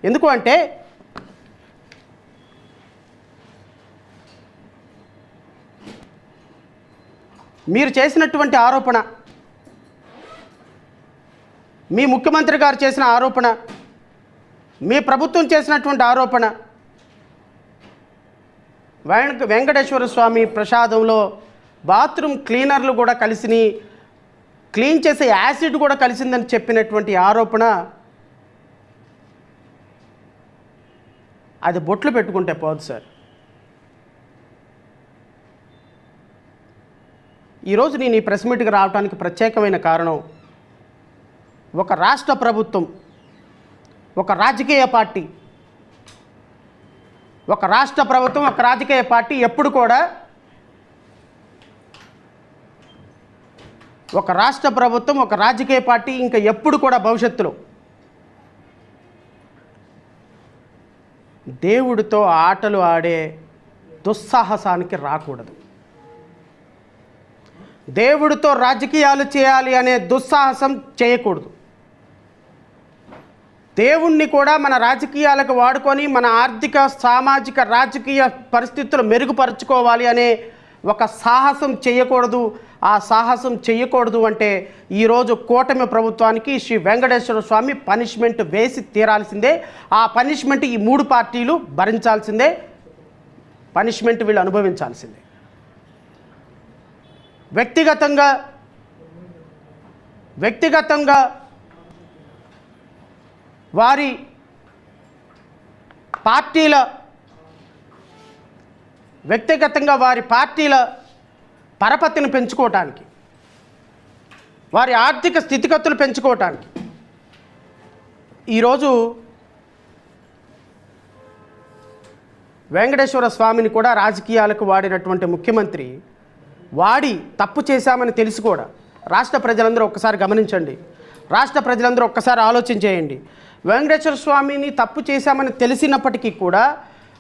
ఎందుకు అంటే మీరు చేసినటువంటి ఆరోపణ, మీ ముఖ్యమంత్రి గారు చేసిన ఆరోపణ, మీ ప్రభుత్వం చేసినటువంటి ఆరోపణ, వెంకటేశ్వర స్వామి ప్రసాదంలో బాత్రూమ్ క్లీనర్లు కూడా కలిసి క్లీన్ చేసే యాసిడ్ కూడా కలిసిందని చెప్పినటువంటి ఆరోపణ, అది బొట్లు పెట్టుకుంటే పోదు సార్. ఈరోజు నేను ఈ ప్రెస్ మీట్కి రావడానికి ప్రత్యేకమైన కారణం, ఒక రాష్ట్ర ప్రభుత్వం, ఒక రాజకీయ పార్టీ, ఒక రాష్ట్ర ప్రభుత్వం, ఒక రాజకీయ పార్టీ ఎప్పుడు కూడా, ఒక రాష్ట్ర ప్రభుత్వం, ఒక రాజకీయ పార్టీ ఇంకా ఎప్పుడు కూడా భవిష్యత్తులో దేవుడితో ఆటలు ఆడే దుస్సాహసానికి రాకూడదు. దేవుడితో రాజకీయాలు చేయాలి అనే దుస్సాహసం చేయకూడదు. దేవుణ్ణి కూడా మన రాజకీయాలకు వాడుకొని మన ఆర్థిక, సామాజిక, రాజకీయ పరిస్థితులు మెరుగుపరుచుకోవాలి అనే ఒక సాహసం చేయకూడదు. ఆ సాహసం చేయకూడదు అంటే ఈరోజు కూటమి ప్రభుత్వానికి శ్రీ వెంకటేశ్వర స్వామి పనిష్మెంట్ వేసి తీరాల్సిందే. ఆ పనిష్మెంట్ ఈ 3 పార్టీలు భరించాల్సిందే, పనిష్మెంట్ వీళ్ళు అనుభవించాల్సిందే. వ్యక్తిగతంగా వారి పార్టీల పరపతిని పెంచుకోవటానికి, వారి ఆర్థిక స్థితిగతులు పెంచుకోవటానికి ఈరోజు వెంకటేశ్వర స్వామిని కూడా రాజకీయాలకు వాడినటువంటి ముఖ్యమంత్రి వాడి తప్పు చేశామని తెలిసి కూడా, రాష్ట్ర ప్రజలందరూ ఒక్కసారి గమనించండి, రాష్ట్ర ప్రజలందరూ ఒక్కసారి ఆలోచన చేయండి. వెంకటేశ్వర స్వామిని తప్పు చేశామని తెలిసినప్పటికీ కూడా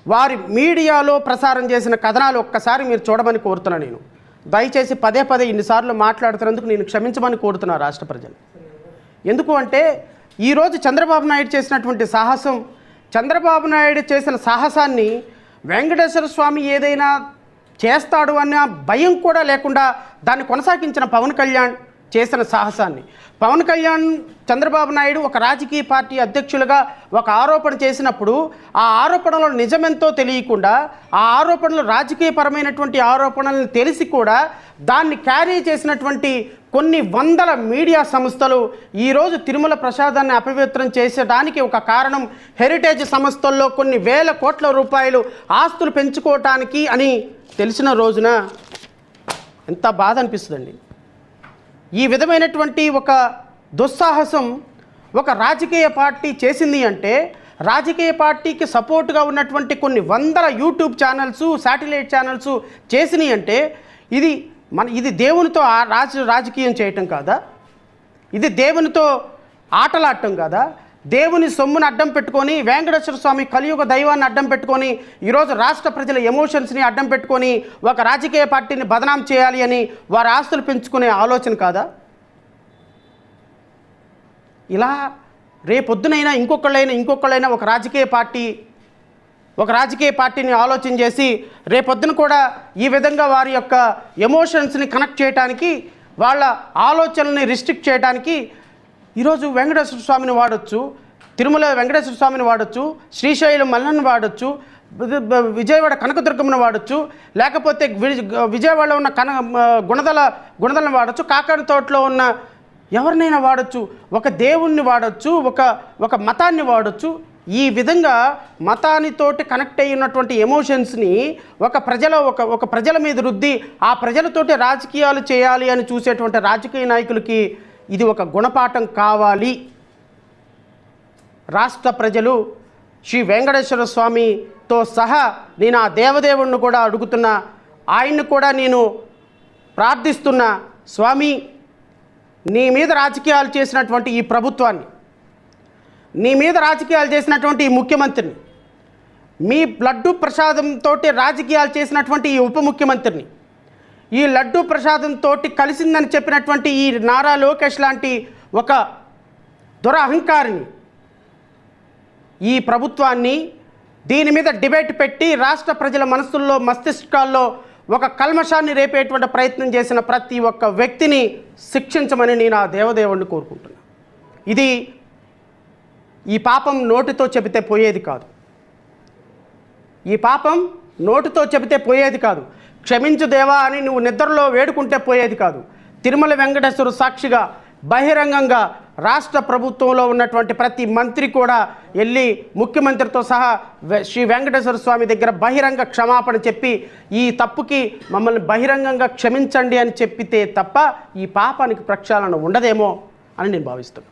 వారి మీడియాలో ప్రసారం చేసిన కథనాలు ఒక్కసారి మీరు చూడమని కోరుతున్నాను. నేను దయచేసి పదే ఇన్నిసార్లు మాట్లాడుతున్నందుకు నేను క్షమించమని కోరుతున్నాను రాష్ట్ర ప్రజలు. ఎందుకు అంటే ఈరోజు చంద్రబాబు నాయుడు చేసినటువంటి సాహసం, చంద్రబాబు నాయుడు చేసిన సాహసాన్ని వెంకటేశ్వర స్వామి ఏదైనా చేస్తాడు అన్న భయం కూడా లేకుండా దాన్ని కొనసాగించిన పవన్ కళ్యాణ్ చేసిన సాహసాన్ని, పవన్ కళ్యాణ్ చంద్రబాబు నాయుడు ఒక రాజకీయ పార్టీ అధ్యక్షులుగా ఒక ఆరోపణ చేసినప్పుడు ఆ ఆరోపణలో నిజమెంతో తెలియకుండా, ఆ ఆరోపణలు రాజకీయపరమైనటువంటి ఆరోపణలను తెలిసి కూడా దాన్ని క్యారీ చేసినటువంటి కొన్ని వందల మీడియా సంస్థలు ఈరోజు తిరుమల ప్రసాదాన్ని అపవిత్రం చేసేదానికి ఒక కారణం హెరిటేజ్ సంస్థల్లో కొన్ని వేల కోట్ల రూపాయలు ఆస్తులు పెంచుకోవటానికి అని తెలిసిన రోజున ఎంత బాధ అనిపిస్తుందండి. ఈ విధమైనటువంటి ఒక దుస్సాహసం ఒక రాజకీయ పార్టీ చేసింది అంటే, రాజకీయ పార్టీకి సపోర్ట్గా ఉన్నటువంటి కొన్ని వందల యూట్యూబ్ ఛానల్స్, శాటిలైట్ ఛానల్స్ చేసినాయి అంటే ఇది దేవునితో రాజకీయం చేయటం కాదా? ఇది దేవునితో ఆటలాడటం కాదా? దేవుని సొమ్మును అడ్డం పెట్టుకొని, వెంకటేశ్వర స్వామి కలియుగ దైవాన్ని అడ్డం పెట్టుకొని, ఈరోజు రాష్ట్ర ప్రజల ఎమోషన్స్ని అడ్డం పెట్టుకొని ఒక రాజకీయ పార్టీని బదనాం చేయాలి అని వారి ఆస్తులు పెంచుకునే ఆలోచన కాదా? ఇలా రేపొద్దునైనా ఇంకొకళ్ళైనా ఒక రాజకీయ పార్టీని ఆలోచన చేసి రేపొద్దున కూడా ఈ విధంగా వారి యొక్క ఎమోషన్స్ని కనెక్ట్ చేయడానికి, వాళ్ళ ఆలోచనల్ని రిస్ట్రిక్ట్ చేయడానికి ఈరోజు వెంకటేశ్వర స్వామిని వాడచ్చు, తిరుమల వెంకటేశ్వర స్వామిని వాడచ్చు, శ్రీశైలం మల్లన్ని వాడచ్చు, విజయవాడ కనకదుర్గమ్మను వాడచ్చు, లేకపోతే విజయవాడలో ఉన్న గుణదలను వాడచ్చు, కాకాని తోటలో ఉన్న ఎవరినైనా వాడచ్చు, ఒక దేవుణ్ణి వాడచ్చు, ఒక మతాన్ని వాడచ్చు. ఈ విధంగా మతానితోటి కనెక్ట్ అయ్యి ఉన్నటువంటి ఎమోషన్స్ని ఒక ప్రజల మీద రుద్ది ఆ ప్రజలతోటి రాజకీయాలు చేయాలి అని చూసేటువంటి రాజకీయ నాయకులకి ఇది ఒక గుణపాఠం కావాలి. రాష్ట్ర ప్రజలు శ్రీ వెంకటేశ్వర స్వామితో సహా నేను ఆ దేవదేవుణ్ణి కూడా అడుగుతున్నా, ఆయన్ని కూడా నేను ప్రార్థిస్తున్నా, స్వామి నీ మీద రాజకీయాలు చేసినటువంటి ఈ ప్రభుత్వాన్ని, నీ మీద రాజకీయాలు చేసినటువంటి ఈ ముఖ్యమంత్రిని, మీ లడ్డు ప్రసాదంతో రాజకీయాలు చేసినటువంటి ఈ ఉప ముఖ్యమంత్రిని, ఈ లడ్డు ప్రసాదంతో కలిసిందని చెప్పినటువంటి ఈ నారా లోకేష్ లాంటి ఒక దురహంకారిని, ఈ ప్రభుత్వాన్ని దీని మీద డిబేట్ పెట్టి రాష్ట్ర ప్రజల మనసుల్లో మస్తిష్కాల్లో ఒక కల్మషాన్ని రేపేటువంటి ప్రయత్నం చేసిన ప్రతి ఒక్క వ్యక్తిని శిక్షించమని నేను ఆ దేవదేవుణ్ణి కోరుకుంటున్నాను. ఈ పాపం నోటితో చెబితే పోయేది కాదు. ఈ పాపం నోటితో చెబితే పోయేది కాదు. క్షమించు దేవా అని నువ్వు నిద్రలో వేడుకుంటే పోయేది కాదు. తిరుమల వెంకటేశ్వర సాక్షిగా బహిరంగంగా రాష్ట్ర ప్రభుత్వంలో ఉన్నటువంటి ప్రతి మంత్రి కూడా వెళ్ళి ముఖ్యమంత్రితో సహా శ్రీ వెంకటేశ్వర స్వామి దగ్గర బహిరంగ క్షమాపణ చెప్పి ఈ తప్పుకి మమ్మల్ని బహిరంగంగా క్షమించండి అని చెప్పితే తప్ప ఈ పాపానికి ప్రక్షాళన ఉండదేమో అని నేను భావిస్తున్నాను.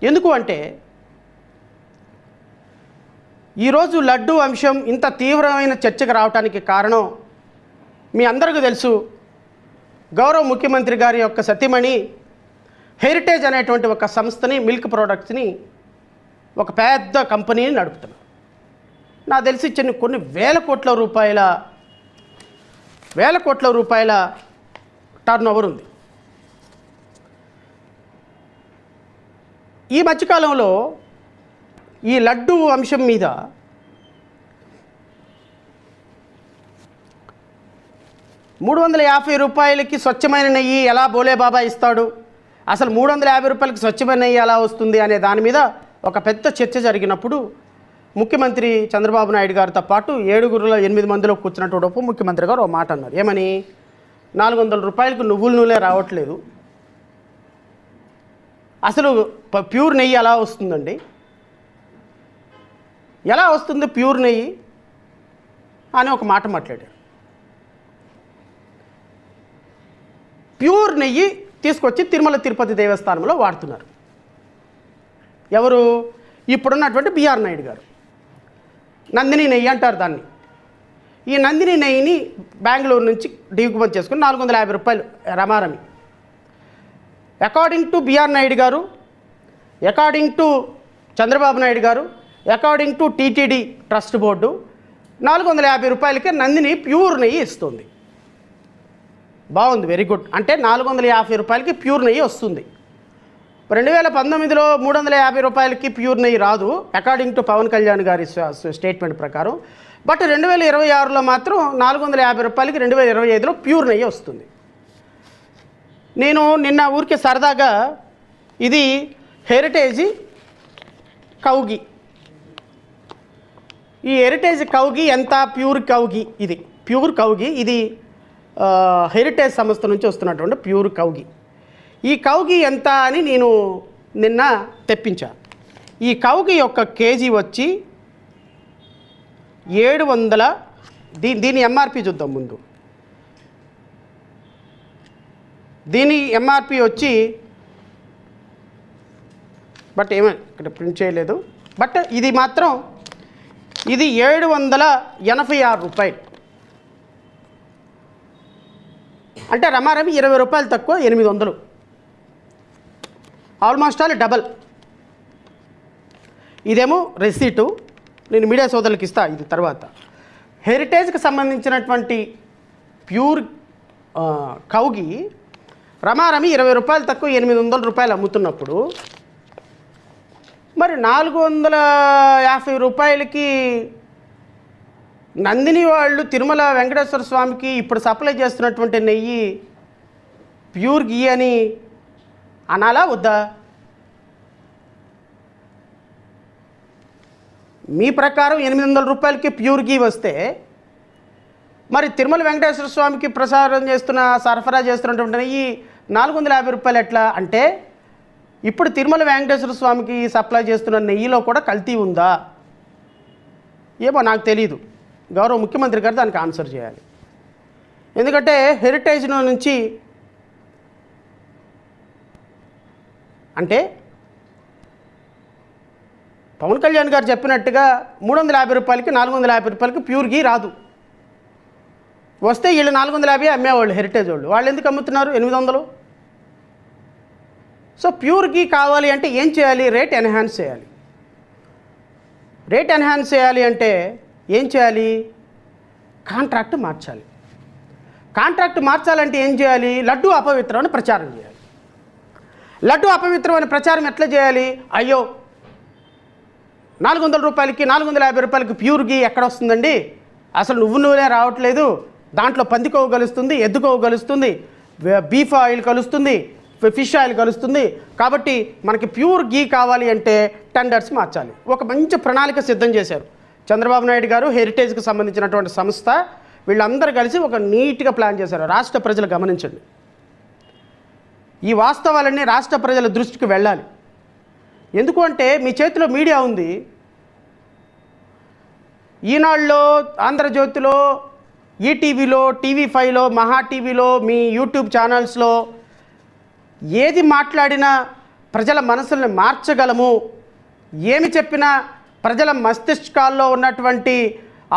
ఎందుకు అంటే ఈరోజు లడ్డూ అంశం ఇంత తీవ్రమైన చర్చకు రావడానికి కారణం మీ అందరికీ తెలుసు. గౌరవ ముఖ్యమంత్రి గారి యొక్క సతీమణి హెరిటేజ్ అనేటువంటి ఒక సంస్థని, మిల్క్ ప్రోడక్ట్స్ని, ఒక పెద్ద కంపెనీని నడుపుతున్నారు. నాకు తెలిసి కొన్ని వేల కోట్ల రూపాయల టర్న్ ఓవర్ ఉంది. ఈ మధ్యకాలంలో ఈ లడ్డు అంశం మీద ₹350 స్వచ్ఛమైన నెయ్యి ఎలా బోలే బాబా ఇస్తాడు, అసలు ₹350 స్వచ్ఛమైన నెయ్యి ఎలా వస్తుంది అనే దాని మీద ఒక పెద్ద చర్చ జరిగినప్పుడు ముఖ్యమంత్రి చంద్రబాబు నాయుడు గారితో పాటు 8 మందిలో కూర్చున్నటువంటి ఉప ముఖ్యమంత్రి గారు ఒక మాట అన్నారు. ఏమని? ₹400 నువ్వుల నూనె రావట్లేదు, అసలు ప్యూర్ నెయ్యి ఎలా వస్తుందండి, ఎలా వస్తుంది ప్యూర్ నెయ్యి అని ఒక మాట మాట్లాడారు. ప్యూర్ నెయ్యి తీసుకొచ్చి తిరుమల తిరుపతి దేవస్థానంలో వాడుతున్నారు. ఎవరు? ఇప్పుడున్నటువంటి బిఆర్ నాయుడు గారు. నందిని నెయ్యి అంటారు దాన్ని. ఈ నందిని నెయ్యిని బెంగళూరు నుంచి దిగుమతి చేసుకుని ₹450 రమారమి. అకార్డింగ్ టు బిఆర్ నాయుడు గారు, అకార్డింగ్ టు చంద్రబాబు నాయుడు గారు, according to TTD trust board ₹450 Nandini pure నెయ్యి ఇస్తుంది. బాగుంది, వెరీ గుడ్. అంటే ₹450 ప్యూర్ నెయ్యి వస్తుంది. 2019లో ₹350 ప్యూర్ నెయ్యి రాదు అకార్డింగ్ టు పవన్ కళ్యాణ్ గారి స్టేట్మెంట్ ప్రకారం. బట్ 2026లో మాత్రం ₹450 2025లో ప్యూర్ నెయ్యి వస్తుంది. నేను నిన్న ఊరికే సరదాగా ఇది హెరిటేజ్ కౌగి, ఈ హెరిటేజ్ కౌగి ఎంత ప్యూర్ కౌగి, ఇది ప్యూర్ కౌగి, ఇది హెరిటేజ్ సంస్థ నుంచి వస్తున్నటువంటి ప్యూర్ కౌగి. ఈ కౌగి ఎంత అని నేను నిన్న తెప్పించా. ఈ కౌగి యొక్క కేజీ వచ్చి 700. దీని ఎంఆర్పి చూద్దాం ముందు. దీని ఎంఆర్పి వచ్చి, బట్ ఏమో ఇక్కడ ప్రింట్ చేయలేదు, బట్ ఇది మాత్రం ఇది ₹786. అంటే రమారమి ₹20 తక్కువ, 800. Almost all double. ఇదేమో రెసీటు, నేను మీడియా సోదరులకు ఇస్తా ఇది తర్వాత. హెరిటేజ్కి సంబంధించినటువంటి ప్యూర్ కౌగి రమారమి ₹20 తక్కువ, ₹800 అమ్ముతున్నప్పుడు మరి ₹450 నందిని వాళ్ళు తిరుమల వెంకటేశ్వర స్వామికి ఇప్పుడు సప్లై చేస్తున్నటువంటి నెయ్యి ప్యూర్ గీ అని అనాలా వద్దా? మీ ప్రకారం ₹800 ప్యూర్ గీ వస్తే మరి తిరుమల వెంకటేశ్వర స్వామికి సరఫరా చేస్తున్నటువంటి నెయ్యి ₹450 ఎట్లా? అంటే ఇప్పుడు తిరుమల వెంకటేశ్వర స్వామికి సప్లై చేస్తున్న నెయ్యిలో కూడా కల్తీ ఉందా ఏమో నాకు తెలియదు. గౌరవ ముఖ్యమంత్రి గారు దానికి ఆన్సర్ చేయాలి. ఎందుకంటే హెరిటేజ్ నుంచి అంటే పవన్ కళ్యాణ్ గారు చెప్పినట్టుగా ₹350 ₹450 ప్యూర్ గీ రాదు. వస్తే వీళ్ళు 450 అమ్మేవాళ్ళు హెరిటేజ్ వాళ్ళు ఎందుకు అమ్ముతున్నారు 800? సో ప్యూర్ గీ కావాలి అంటే ఏం చేయాలి? రేట్ ఎన్హాన్స్ చేయాలి. రేట్ ఎన్హాన్స్ చేయాలి అంటే ఏం చేయాలి? కాంట్రాక్ట్ మార్చాలి. కాంట్రాక్ట్ మార్చాలంటే ఏం చేయాలి? లడ్డు అపవిత్రం అని ప్రచారం చేయాలి. లడ్డు అపవిత్రమైన ప్రచారం ఎట్లా చేయాలి? అయ్యో 400 రూపాయలకి 450 రూపాయలకి ప్యూర్ గీ ఎక్కడ వస్తుందండి? అసలు నూనె రావట్లేదు, దాంట్లో పంది కొవ్వు కలుస్తుంది, ఎద్దు కొవ్వు కలుస్తుంది, బీఫ్ ఆయిల్ కలుస్తుంది, ఫిష్ ఆయిల్ కలుస్తుంది. కాబట్టి మనకి ప్యూర్ గీ కావాలి అంటే టెండర్స్ మార్చాలి. ఒక మంచి ప్రణాళిక సిద్ధం చేశారు చంద్రబాబు నాయుడు గారు, హెరిటేజ్కి సంబంధించినటువంటి సంస్థ, వీళ్ళందరూ కలిసి ఒక నీట్గా ప్లాన్ చేశారు. రాష్ట్ర ప్రజలు గమనించండి, ఈ వాస్తవాలన్నీ రాష్ట్ర ప్రజల దృష్టికి వెళ్ళాలి. ఎందుకు అంటే మీ చేతిలో మీడియా ఉంది. ఈనాడులో, ఆంధ్రజ్యోతిలో, ఈటీవీలో, టీవీ5లో, మహా టీవీలో, మీ యూట్యూబ్ ఛానల్స్లో ఏది మాట్లాడినా ప్రజల మనసుల్ని మార్చగలము, ఏమి చెప్పినా ప్రజల మస్తిష్కాల్లో ఉన్నటువంటి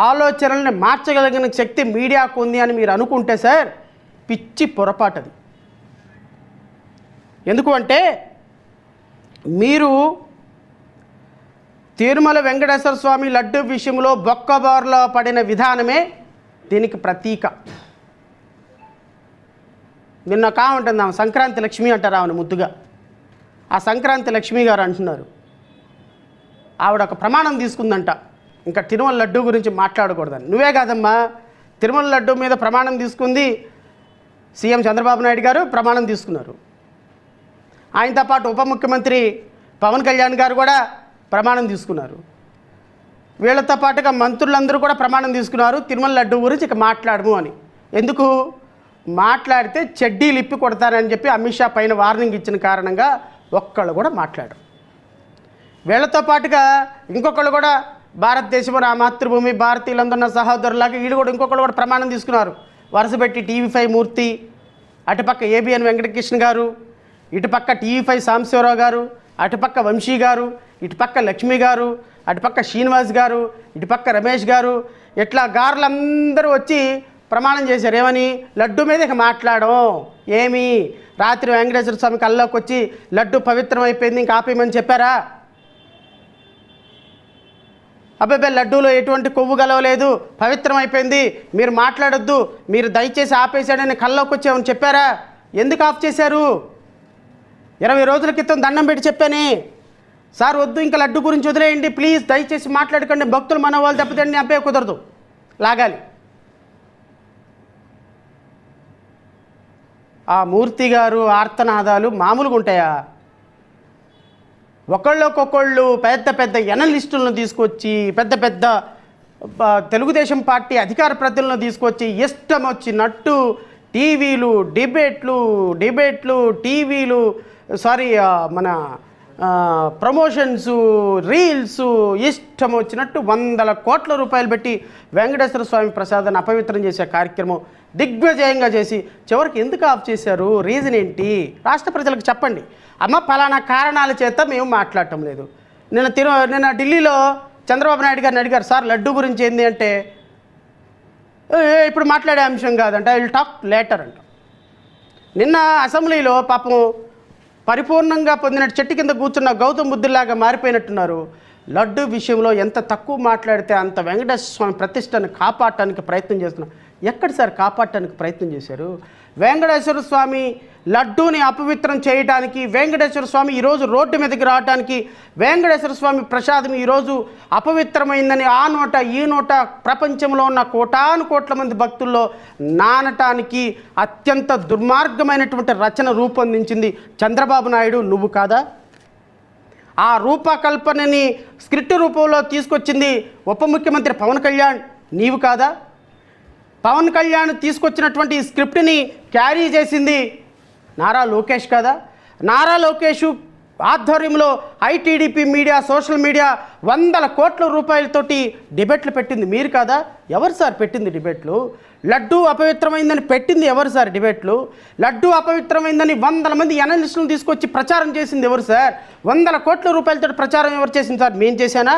ఆలోచనల్ని మార్చగలిగిన శక్తి మీడియాకు ఉంది అని మీరు అనుకుంటే సార్, పిచ్చి పొరపాటది. ఎందుకు అంటే మీరు తిరుమల వెంకటేశ్వర స్వామి లడ్డు విషయంలో బొక్కబారులో పడిన విధానమే దీనికి ప్రతీక. నిన్న కావుంటుంది ఆమె సంక్రాంతి లక్ష్మి అంటారు ఆమెను ముద్దుగా. ఆ సంక్రాంతి లక్ష్మి గారు అంటున్నారు, ఆవిడ ఒక ప్రమాణం తీసుకుందంట, ఇంకా తిరుమల లడ్డు గురించి మాట్లాడకూడదని. నువ్వే కాదమ్మా, తిరుమల లడ్డు మీద ప్రమాణం తీసుకుంది సీఎం చంద్రబాబు నాయుడు గారు, ప్రమాణం తీసుకున్నారు. ఆయనతో పాటు ఉప ముఖ్యమంత్రి పవన్ కళ్యాణ్ గారు కూడా ప్రమాణం తీసుకున్నారు. వీళ్ళతో పాటుగా మంత్రులందరూ కూడా ప్రమాణం తీసుకున్నారు తిరుమల లడ్డు గురించి ఇక మాట్లాడము అని. ఎందుకు? మాట్లాడితే చెడ్డీలు ఇప్పి కొడతారని చెప్పి అమిత్ షా పైన వార్నింగ్ ఇచ్చిన కారణంగా ఒక్కళ్ళు కూడా మాట్లాడరు. వీళ్ళతో పాటుగా ఇంకొకళ్ళు కూడా భారతదేశం నా మాతృభూమి, భారతీయులందరూ నా సహోదరులాగా వీళ్ళు కూడా ఇంకొకళ్ళు కూడా ప్రమాణం తీసుకున్నారు. వరుసపెట్టి టీవీ5 మూర్తి, అటుపక్క ఏబిఎన్ వెంకటకృష్ణ గారు, ఇటుపక్క టీవీ5 సాంబశివరావు గారు, అటుపక్క వంశీ గారు, ఇటుపక్క లక్ష్మి గారు, అటుపక్క శ్రీనివాస్ గారు, ఇటుపక్క రమేష్ గారు, ఇట్లా గారులందరూ వచ్చి ప్రమాణం చేశారు. ఏమని? లడ్డు మీద ఇక మాట్లాడడం. ఏమి రాత్రి వెంకటేశ్వర స్వామి కల్లోకి వచ్చి లడ్డు పవిత్రం అయిపోయింది ఇంకా ఆపేయమని చెప్పారా? అబ్బాయి లడ్డూలో ఎటువంటి కొవ్వు గలవలేదు, పవిత్రం అయిపోయింది, మీరు మాట్లాడొద్దు, మీరు దయచేసి ఆపేశాడని కల్లోకి వచ్చామని చెప్పారా? ఎందుకు ఆఫ్ చేశారు? 20 రోజుల క్రితం దండం పెట్టి చెప్పానే, సార్ వద్దు ఇంకా లడ్డు గురించి వదిలేయండి ప్లీజ్, దయచేసి మాట్లాడకండి, భక్తులు మనవాళ్ళు దెబ్బతండి, అబ్బే కుదరదు, లాగాలి. ఆ మూర్తి గారు ఆర్తనాదాలు మామూలుగా ఉంటాయా? ఒకళ్ళకొకళ్ళు పెద్ద పెద్ద ఎనలిస్టులను తీసుకొచ్చి, పెద్ద పెద్ద తెలుగుదేశం పార్టీ అధికార ప్రతినిధులను తీసుకొచ్చి ఇష్టం వచ్చినట్టు టీవీలు డిబేట్లు టీవీలు మన ప్రమోషన్స్, రీల్స్, ఇష్టం వచ్చినట్టు 100 కోట్ల రూపాయలు పెట్టి వెంకటేశ్వర స్వామి ప్రసాదాన్ని అపవిత్రం చేసే కార్యక్రమం దిగ్విజయంగా చేసి చివరికి ఎందుకు ఆఫ్ చేశారు? రీజన్ ఏంటి? రాష్ట్ర ప్రజలకు చెప్పండి. అమ్మ పలానా కారణాల చేత మేము మాట్లాడటం లేదు. నిన్న ఢిల్లీలో చంద్రబాబు నాయుడు గారిని అడిగారు, సార్ లడ్డు గురించి ఏంది అంటే, ఇప్పుడు మాట్లాడే అంశం కాదంట, ఐ విల్ టాక్ లేటర్ అంట. నిన్న అసెంబ్లీలో పాపం పరిపూర్ణంగా పొందిన చెట్టు కింద కూర్చున్న గౌతమ్ బుద్ధుల్లాగా మారిపోయినట్టున్నారు. లడ్డు విషయంలో ఎంత తక్కువ మాట్లాడితే అంత వెంకటేశ్వర స్వామి ప్రతిష్టను కాపాడటానికి ప్రయత్నం చేస్తున్నారు. ఎక్కడ సార్ కాపాడటానికి ప్రయత్నం చేశారు? వెంకటేశ్వర స్వామి లడ్డూని అపవిత్రం చేయడానికి, వెంకటేశ్వర స్వామి ఈరోజు రోడ్డు మీదకి రావడానికి, వెంకటేశ్వర స్వామి ప్రసాదం ఈరోజు అపవిత్రమైందని ఆ నోట ఈ నోట ప్రపంచంలో ఉన్న కోటాను కోట్ల మంది భక్తుల్లో నానటానికి అత్యంత దుర్మార్గమైనటువంటి రచన రూపొందించింది చంద్రబాబు నాయుడు, నువ్వు కాదా? ఆ రూపకల్పనని స్క్రిప్ట్ రూపంలో తీసుకొచ్చింది ఉప ముఖ్యమంత్రి పవన్ కళ్యాణ్, నీవు కాదా? పవన్ కళ్యాణ్ తీసుకొచ్చినటువంటి ఈ స్క్రిప్ట్ని క్యారీ చేసింది నారా లోకేష్ కాదా? నారా లోకేష్ ఆధ్వర్యంలో ఐటీడీపీ మీడియా, సోషల్ మీడియా 100 కోట్ల రూపాయలతోటి డిబేట్లు పెట్టింది మీరు కాదా? ఎవరు సార్ పెట్టింది డిబేట్లు? లడ్డు అపవిత్రమైందని పెట్టింది ఎవరు సార్ డిబేట్లు? లడ్డు అపవిత్రమైందని 100 మంది ఎనలిస్టులను తీసుకొచ్చి ప్రచారం చేసింది ఎవరు సార్? 100 కోట్ల రూపాయలతో ప్రచారం ఎవరు చేసింది సార్? మేము చేశానా?